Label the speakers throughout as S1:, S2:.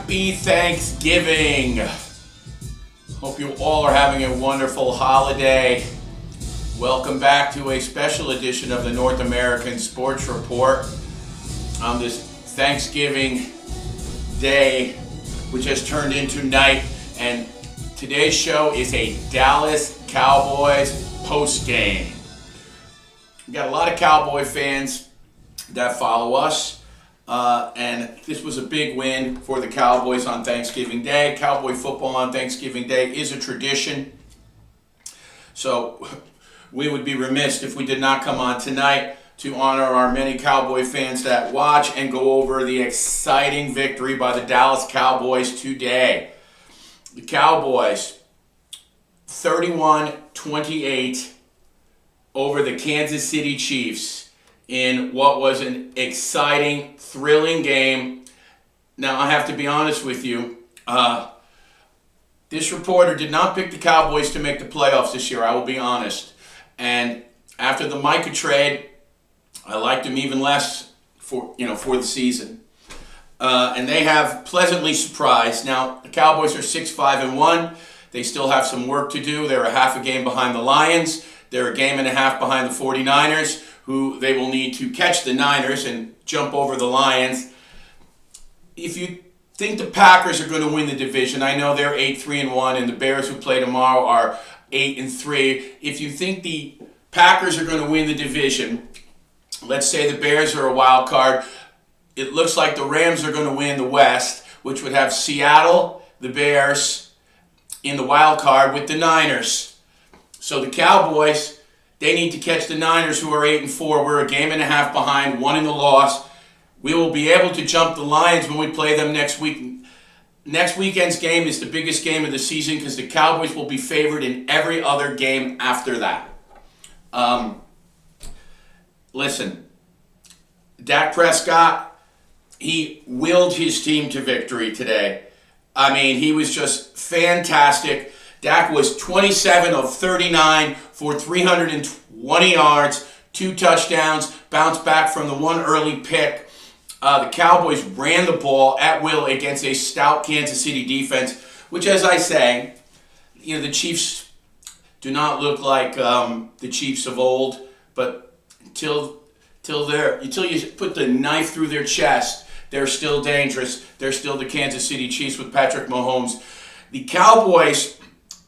S1: Happy Thanksgiving. Hope you all are having a wonderful holiday. Welcome back to a special edition of the North American Sports Report on this Thanksgiving day, which has turned into night. And today's show is a Dallas Cowboys postgame. We got a lot of Cowboy fans that follow us. And this was a big win for the Cowboys on Thanksgiving Day. Cowboy football on Thanksgiving Day is a tradition. So we would be remiss if we did not come on tonight to honor our many Cowboy fans that watch and go over the exciting victory by the Dallas Cowboys today. The Cowboys, 31-28 over the Kansas City Chiefs in what was an exciting, thrilling game. Now, I have to be honest with you. This reporter did not pick the Cowboys to make the playoffs this year, I will be honest. And after the Micah trade, I liked him even less for the season. And they have pleasantly surprised. Now, the Cowboys are 6-5-1. They still have some work to do. They're a half a game behind the Lions. They're a game and a half behind the 49ers, who they will need to catch the Niners and jump over the Lions. If you think the Packers are going to win the division, I know they're 8-3-1, and the Bears, who play tomorrow, are 8-3. If you think the Packers are going to win the division, let's say the Bears are a wild card, it looks like the Rams are going to win the West, which would have Seattle, the Bears, in the wild card with the Niners. So the Cowboys, they need to catch the Niners, who are 8-4. We're a game and a half behind, one in the loss. We will be able to jump the Lions when we play them next week. Next weekend's game is the biggest game of the season because the Cowboys will be favored in every other game after that. Listen, Dak Prescott, he willed his team to victory today. I mean, he was just fantastic. Dak was 27 of 39 for 320 yards, 2 touchdowns, bounced back from the one early pick. The Cowboys ran the ball at will against a stout Kansas City defense, which, as I say, the Chiefs do not look like the Chiefs of old, but until you put the knife through their chest, they're still dangerous. They're still the Kansas City Chiefs with Patrick Mahomes. The Cowboys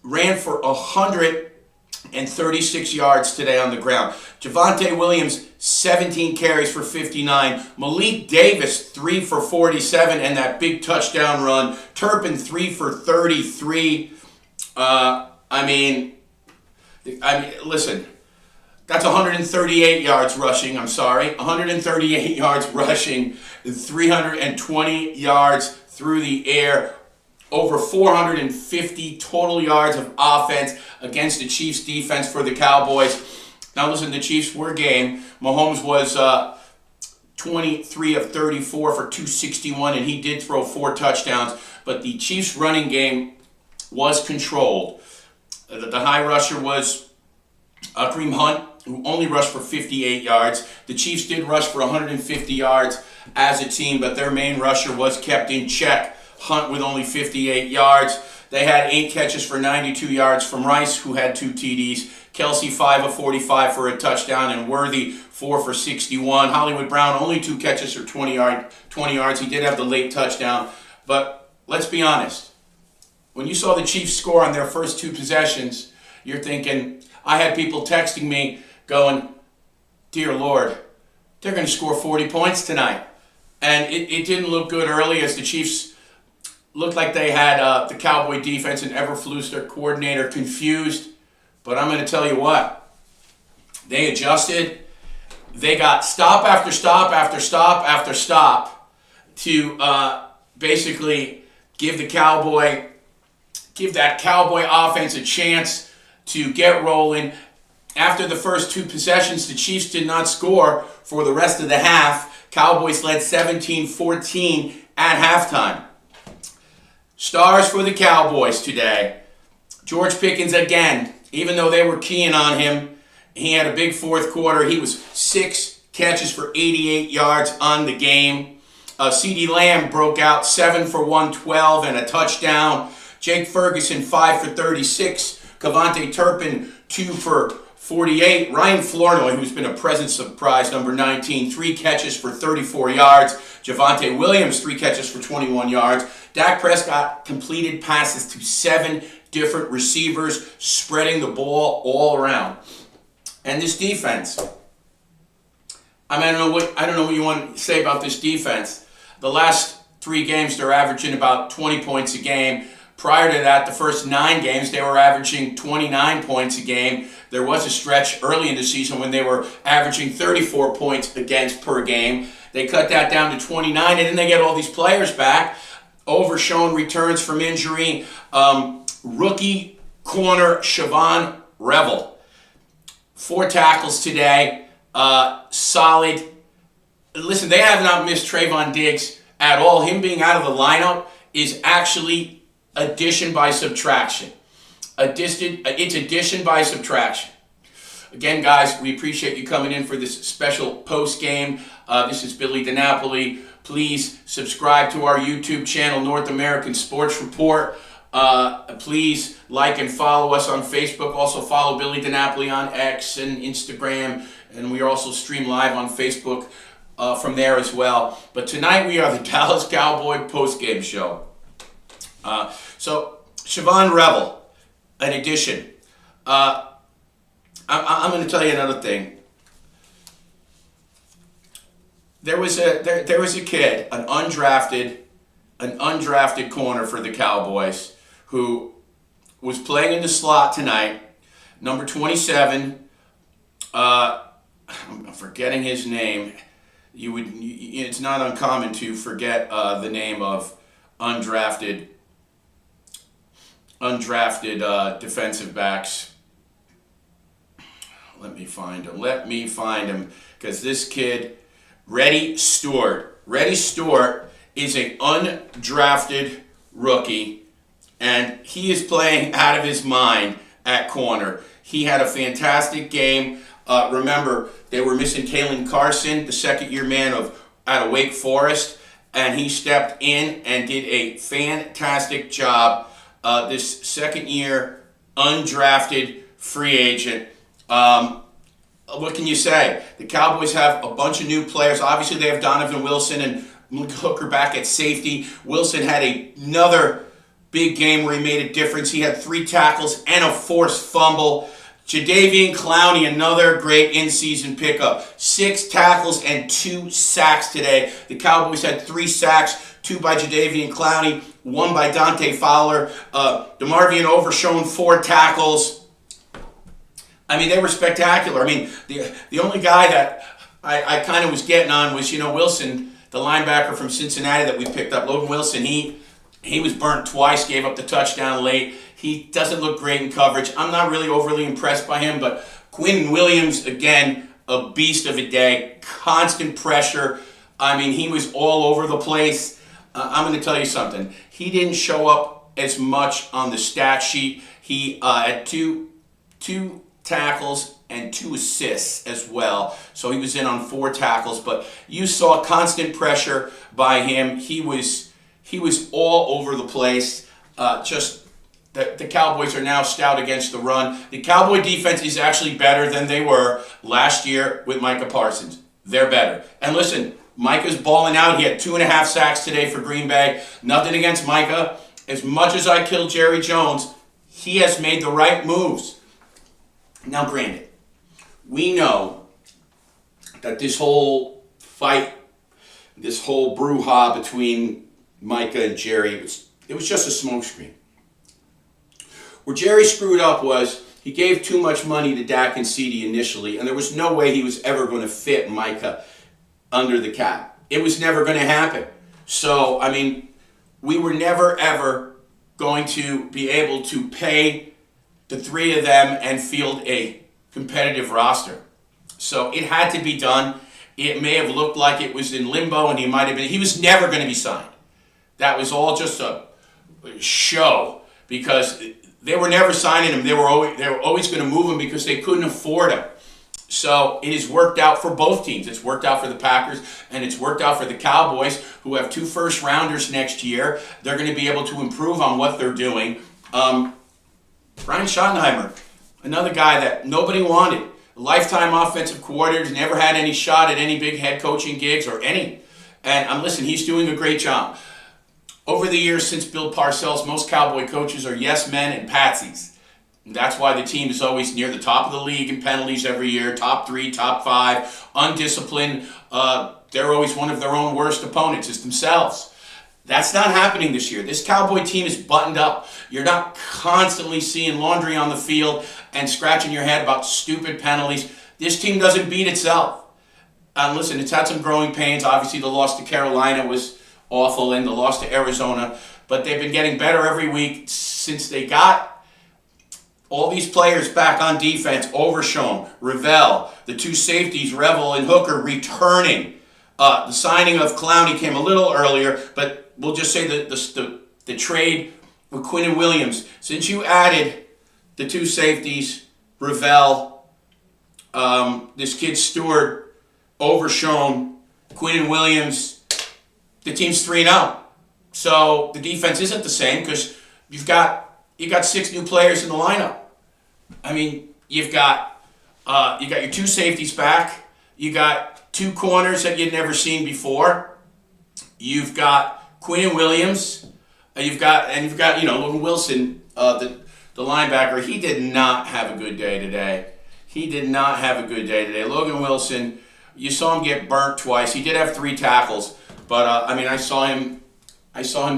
S1: ran for 136 yards today on the ground. Javonte Williams, 17 carries for 59. Malik Davis, 3 for 47, and that big touchdown run. Turpin, 3 for 33. Listen, that's 138 yards rushing, 138 yards rushing, 320 yards through the air. Over 450 total yards of offense against the Chiefs' defense for the Cowboys. Now listen, the Chiefs were game. Mahomes was 23 of 34 for 261, and he did throw 4 touchdowns. But the Chiefs' running game was controlled. The high rusher was Kareem Hunt, who only rushed for 58 yards. The Chiefs did rush for 150 yards as a team, but their main rusher was kept in check. Hunt with only 58 yards. They had 8 catches for 92 yards from Rice, who had 2 TDs. Kelsey, 5 of 45 for a touchdown, and Worthy, 4 for 61. Hollywood Brown, only 2 catches for 20 yards. He did have the late touchdown. But let's be honest. When you saw the Chiefs score on their first 2 possessions, you're thinking, I had people texting me going, dear Lord, they're going to score 40 points tonight. And it didn't look good early as the Chiefs looked like they had the Cowboy defense and Eberflus, their coordinator, confused. But I'm going to tell you what. They adjusted. They got stop after stop after stop after stop to basically give that Cowboy offense a chance to get rolling. After the first 2 possessions, the Chiefs did not score for the rest of the half. Cowboys led 17-14 at halftime. Stars for the Cowboys today. George Pickens again, even though they were keying on him, he had a big fourth quarter. He was 6 catches for 88 yards on the game. CeeDee Lamb broke out 7 for 112 and a touchdown. Jake Ferguson 5 for 36. Kavontae Turpin 2 for 48. Ryan Flournoy, who's been a pleasant surprise, number 19, 3 catches for 34 yards. Javonte Williams, 3 catches for 21 yards. Dak Prescott completed passes to 7 different receivers, spreading the ball all around. And this defense, I don't know what you want to say about this defense. The last 3 games, they're averaging about 20 points a game. Prior to that, the first 9 games, they were averaging 29 points a game. There was a stretch early in the season when they were averaging 34 points against per game. They cut that down to 29, and then they get all these players back. Overshown returns from injury. Rookie corner Siobhan Revel. 4 tackles today. Solid. Listen, they have not missed Trayvon Diggs at all. Him being out of the lineup is actually addition by subtraction. It's addition by subtraction. Again, guys, we appreciate you coming in for this special post-game. This is Billy DiNapoli. Please subscribe to our YouTube channel, North American Sports Report. Please like and follow us on Facebook. Also follow Billy DiNapoli on X and Instagram. And we also stream live on Facebook from there as well. But tonight we are the Dallas Cowboy post-game show. So, Siobhan Revel, an addition. I'm going to tell you another thing. There was a kid, an undrafted corner for the Cowboys, who was playing in the slot tonight. Number 27. I'm forgetting his name. It's not uncommon to forget the name of undrafted defensive backs. Let me find him, because this kid, Reddy Stewart is an undrafted rookie, and he is playing out of his mind at corner. He had a fantastic game. Remember, they were missing Kalen Carson, the second-year man out of Wake Forest, and he stepped in and did a fantastic job. This second-year undrafted free agent. What can you say? The Cowboys have a bunch of new players. Obviously, they have Donovan Wilson and Malik Hooker back at safety. Wilson had another big game where he made a difference. He had 3 tackles and a forced fumble. Jadeveon Clowney, another great in-season pickup. 6 tackles and 2 sacks today. The Cowboys had 3 sacks, 2 by Jadeveon Clowney, 1 by Dante Fowler. DeMarvion Overshown, 4 tackles. I mean, they were spectacular. I mean, the only guy that I kind of was getting on was, Wilson, the linebacker from Cincinnati that we picked up. Logan Wilson, he was burnt twice, gave up the touchdown late. He doesn't look great in coverage. I'm not really overly impressed by him, but Quinn Williams, again, a beast of a day. Constant pressure. I mean, he was all over the place. I'm going to tell you something. He didn't show up as much on the stat sheet. He had two tackles and 2 assists as well. So he was in on 4 tackles, but you saw constant pressure by him. He was all over the place. The Cowboys are now stout against the run. The Cowboy defense is actually better than they were last year with Micah Parsons. They're better. And listen, Micah's balling out. He had 2.5 sacks today for Green Bay. Nothing against Micah. As much as I killed Jerry Jones, he has made the right moves. Now, granted, we know that this whole fight, this whole brouhaha between Micah and Jerry, it was just a smokescreen. Where Jerry screwed up was he gave too much money to Dak and CeeDee initially, and there was no way he was ever going to fit Micah under the cap. It was never going to happen. So, I mean, we were never, ever going to be able to pay the 3 of them and field a competitive roster. So it had to be done. It may have looked like it was in limbo, and he was never going to be signed. That was all just a show, because they were never signing him. They were always going to move him because they couldn't afford him. So it has worked out for both teams. It's worked out for the Packers, and it's worked out for the Cowboys, who have 2 first-rounders next year. They're going to be able to improve on what they're doing. Brian Schottenheimer, another guy that nobody wanted. Lifetime offensive coordinator, never had any shot at any big head coaching gigs or any. And listen, he's doing a great job. Over the years since Bill Parcells, most Cowboy coaches are yes men and patsies. And that's why the team is always near the top of the league in penalties every year, top 3, top 5, undisciplined. They're always one of their own worst opponents, is themselves. That's not happening this year. This Cowboy team is buttoned up. You're not constantly seeing laundry on the field and scratching your head about stupid penalties. This team doesn't beat itself. Listen, it's had some growing pains. Obviously, the loss to Carolina was awful, and the loss to Arizona. But they've been getting better every week since they got all these players back on defense. Overshown, Ravel, the 2 safeties, Revel and Hooker, returning. The signing of Clowney came a little earlier, but we'll just say the trade with Quinn and Williams. Since you added the 2 safeties, Ravel, this kid Stewart, Overshown, Quinn and Williams, the team's 3-0. So the defense isn't the same because you got 6 new players in the lineup. I mean, you've got your 2 safeties back. You got 2 corners that you'd never seen before. You've got Quinn and Williams. You've got Logan Wilson, the linebacker. He did not have a good day today. Logan Wilson, you saw him get burnt twice. He did have 3 tackles, but I saw him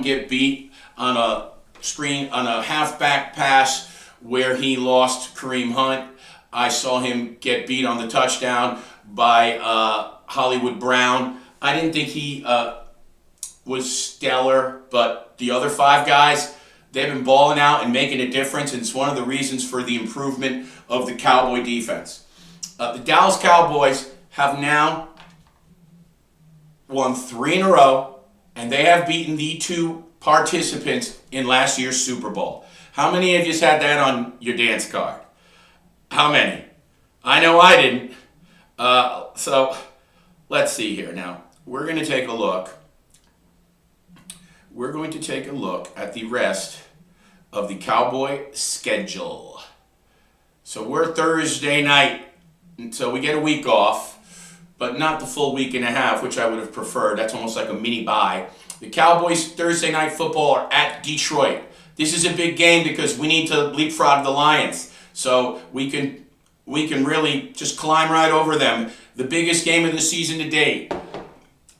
S1: get beat on a halfback pass where he lost Kareem Hunt. I saw him get beat on the touchdown by Hollywood Brown. I didn't think he was stellar, but the other 5 guys, they've been balling out and making a difference, and it's one of the reasons for the improvement of the Cowboy defense. The Dallas Cowboys have now won 3 in a row, and they have beaten the 2 participants in last year's Super Bowl. How many of you had that on your dance card? How many? I know I didn't. So let's see here. Now, we're going to take a look. We're going to take a look at the rest of the Cowboy schedule. So we're Thursday night, and so we get a week off, but not the full week and a half, which I would have preferred. That's almost like a mini bye. The Cowboys Thursday night football are at Detroit. This is a big game because we need to leapfrog the Lions. So we can really just climb right over them. The biggest game of the season to date.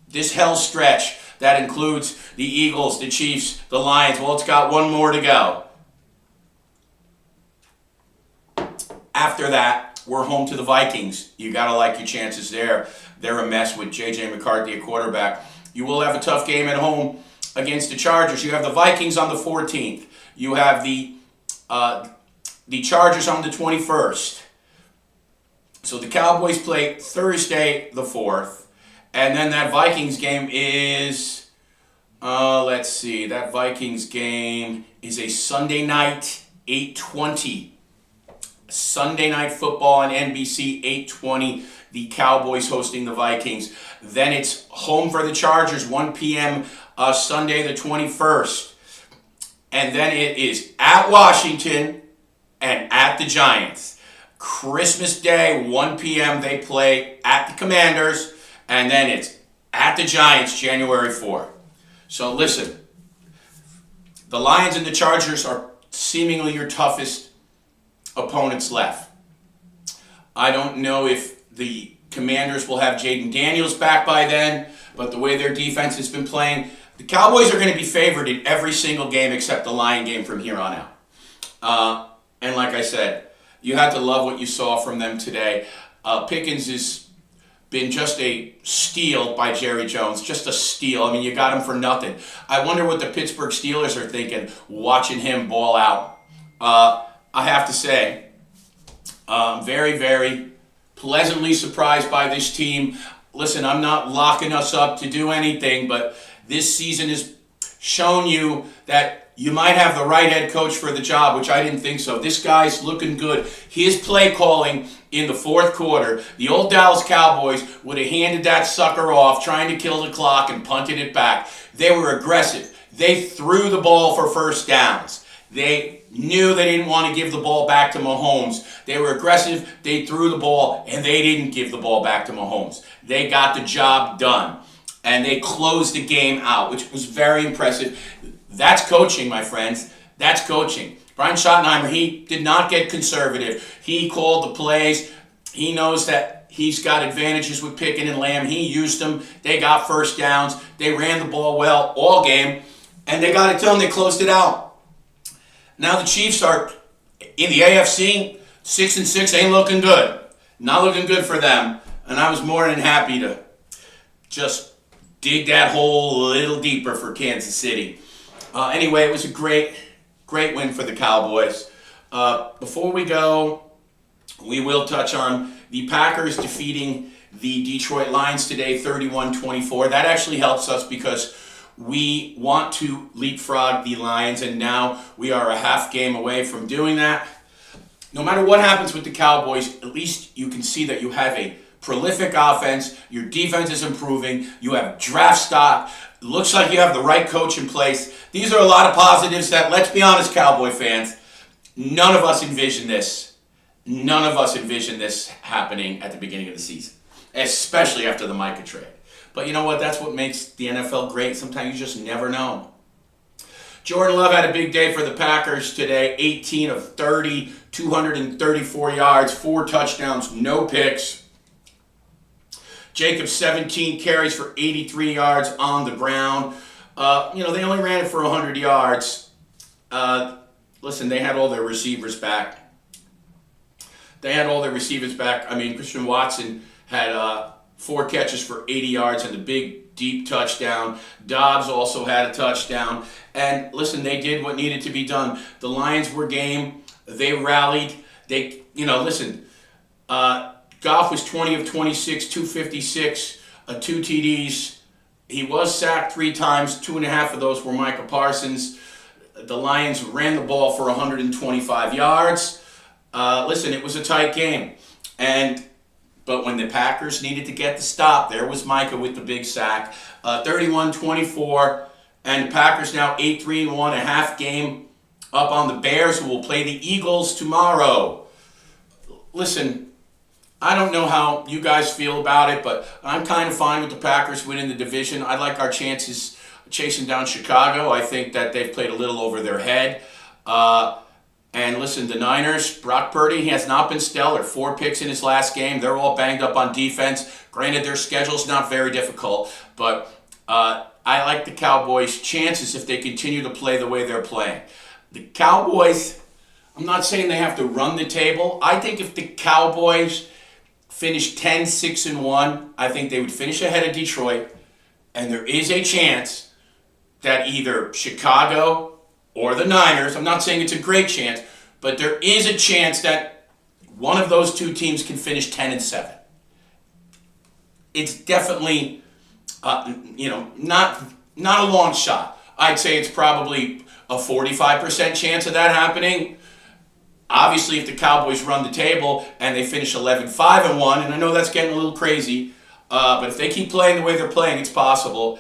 S1: This hell stretch that includes the Eagles, the Chiefs, the Lions. Well, it's got 1 more to go. After that, we're home to the Vikings. You got to like your chances there. They're a mess with J.J. McCarthy at quarterback. You will have a tough game at home against the Chargers. You have the Vikings on the 14th. You have the Chargers on the 21st. So the Cowboys play Thursday the 4th. And then that Vikings game is, let's see, that Vikings game is a Sunday night, 8:20. Sunday night football on NBC, 8:20. The Cowboys hosting the Vikings. Then it's home for the Chargers, 1 p.m. Sunday the 21st. And then it is at Washington and at the Giants. Christmas Day, 1 p.m. they play at the Commanders. And then it's at the Giants, January 4th. So listen, the Lions and the Chargers are seemingly your toughest opponents left. I don't know if the Commanders will have Jaden Daniels back by then, but the way their defense has been playing, the Cowboys are going to be favored in every single game except the Lion game from here on out. And like I said, you had to love what you saw from them today. Pickens has been just a steal by Jerry Jones, just a steal. I mean, you got him for nothing. I wonder what the Pittsburgh Steelers are thinking watching him ball out. I have to say, very, very pleasantly surprised by this team. Listen, I'm not locking us up to do anything, but this season has shown you that you might have the right head coach for the job, which I didn't think so. This guy's looking good. His play calling in the fourth quarter, the old Dallas Cowboys would have handed that sucker off, trying to kill the clock and punted it back. They were aggressive. They threw the ball for first downs. They knew they didn't want to give the ball back to Mahomes. They were aggressive. They threw the ball, and they didn't give the ball back to Mahomes. They got the job done, and they closed the game out, which was very impressive. That's coaching, my friends. That's coaching. Brian Schottenheimer, he did not get conservative. He called the plays. He knows that he's got advantages with Pickett and Lamb. He used them. They got first downs. They ran the ball well all game, and they got it done. They closed it out. Now the Chiefs are in the AFC. 6-6 ain't looking good. Not looking good for them. And I was more than happy to just dig that hole a little deeper for Kansas City. Anyway, it was a great win for the Cowboys. Before we go, we will touch on the Packers defeating the Detroit Lions today, 31-24. That actually helps us because we want to leapfrog the Lions, and now we are a half game away from doing that. No matter what happens with the Cowboys, at least you can see that you have a prolific offense. Your defense is improving. You have draft stock. Looks like you have the right coach in place. These are a lot of positives that, let's be honest, Cowboy fans, none of us envisioned this. None of us envisioned this happening at the beginning of the season, especially after the Micah trade. But you know what? That's what makes the NFL great. Sometimes you just never know. Jordan Love had a big day for the Packers today. 18 of 30, 234 yards, 4 touchdowns, no picks. Jacobs, 17 carries for 83 yards on the ground. They only ran it for 100 yards. Listen, they had all their receivers back. I mean, Christian Watson had 4 catches for 80 yards and the big, deep touchdown. Dobbs also had a touchdown. And listen, they did what needed to be done. The Lions were game. They rallied. Goff was 20 of 26, 256, 2 TDs. He was sacked 3 times. 2.5 of those were Micah Parsons. The Lions ran the ball for 125 yards. It was a tight game. But when the Packers needed to get the stop, there was Micah with the big sack. 31-24, and the Packers now 8-3-1, a half game up on the Bears, who will play the Eagles tomorrow. Listen, I don't know how you guys feel about it, but I'm kind of fine with the Packers winning the division. I like our chances chasing down Chicago. I think that they've played a little over their head. And listen, the Niners, Brock Purdy, he has not been stellar. 4 picks in his last game. They're all banged up on defense. Granted, their schedule's not very difficult, but I like the Cowboys' chances if they continue to play the way they're playing. The Cowboys, I'm not saying they have to run the table. I think if the Cowboys finish 10-6-1, I think they would finish ahead of Detroit, and there is a chance that either Chicago or the Niners, I'm not saying it's a great chance, but there is a chance that one of those 2 teams can finish 10-7. It's definitely, not a long shot. I'd say it's probably a 45% chance of that happening. Obviously, if the Cowboys run the table and they finish 11-5-1, and I know that's getting a little crazy, but if they keep playing the way they're playing, it's possible.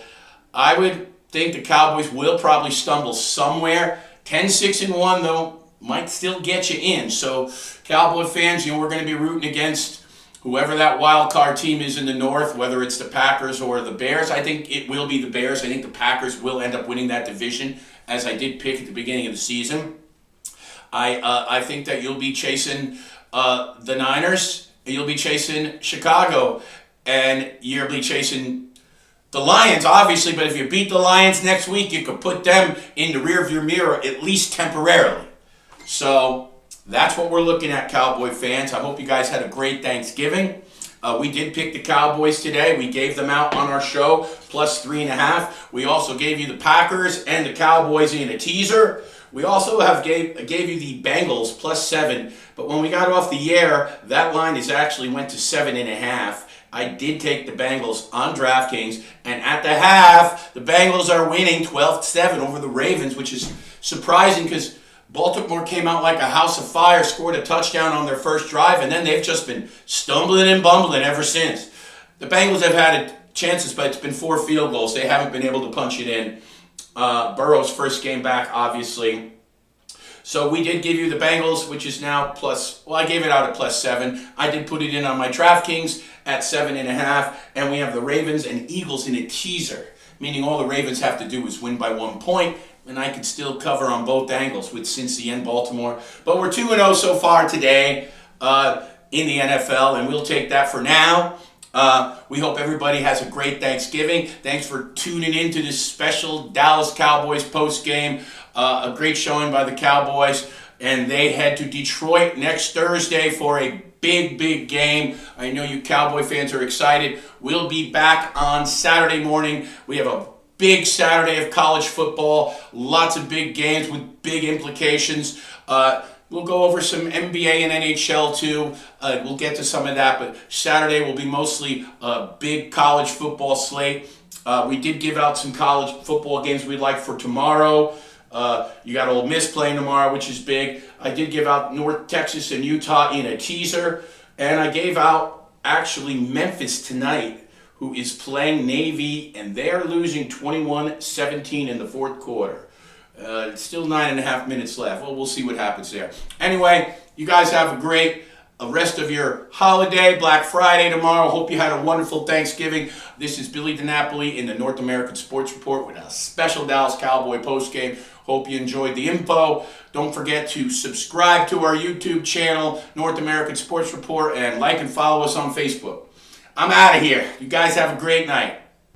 S1: I would think the Cowboys will probably stumble somewhere. 10-6-1, though, might still get you in. So, Cowboy fans, we're going to be rooting against whoever that wild card team is in the North, whether it's the Packers or the Bears. I think it will be the Bears. I think the Packers will end up winning that division, as I did pick at the beginning of the season. I think that you'll be chasing the Niners, you'll be chasing Chicago, and you'll be chasing the Lions, obviously, but if you beat the Lions next week, you could put them in the rearview mirror, at least temporarily. So that's what we're looking at, Cowboy fans. I hope you guys had a great Thanksgiving. We did pick the Cowboys today. We gave them out on our show, plus 3.5. We also gave you the Packers and the Cowboys in a teaser. We also gave you the Bengals, plus 7. But when we got off the air, that line actually went to 7.5. I did take the Bengals on DraftKings, and at the half, the Bengals are winning 12-7 over the Ravens, which is surprising because Baltimore came out like a house of fire, scored a touchdown on their first drive, and then they've just been stumbling and bumbling ever since. The Bengals have had chances, but it's been 4 field goals. They haven't been able to punch it in. Burrow's first game back, obviously. So we did give you the Bengals, which is now I gave it out at +7. I did put it in on my DraftKings at 7.5. And we have the Ravens and Eagles in a teaser, meaning all the Ravens have to do is win by 1 point. And I could still cover on both angles with Cincy and Baltimore. But we're 2-0 so far today in the NFL, and we'll take that for now. We hope everybody has a great Thanksgiving. Thanks for tuning in to this special Dallas Cowboys post-game. A great showing by the Cowboys. And they head to Detroit next Thursday for a big, big game. I know you Cowboy fans are excited. We'll be back on Saturday morning. We have a big Saturday of college football. Lots of big games with big implications. We'll go over some NBA and NHL too. We'll get to some of that, but Saturday will be mostly a big college football slate. We did give out some college football games we'd like for tomorrow. You got Ole Miss playing tomorrow, which is big. I did give out North Texas and Utah in a teaser, and I gave out actually Memphis tonight, who is playing Navy, and they're losing 21-17 in the fourth quarter. It's still 9.5 minutes left. Well, we'll see what happens there. Anyway, you guys have a great rest of your holiday, Black Friday tomorrow. Hope you had a wonderful Thanksgiving. This is Billy DiNapoli in the North American Sports Report with a special Dallas Cowboy postgame. Hope you enjoyed the info. Don't forget to subscribe to our YouTube channel, North American Sports Report, and like and follow us on Facebook. I'm out of here. You guys have a great night.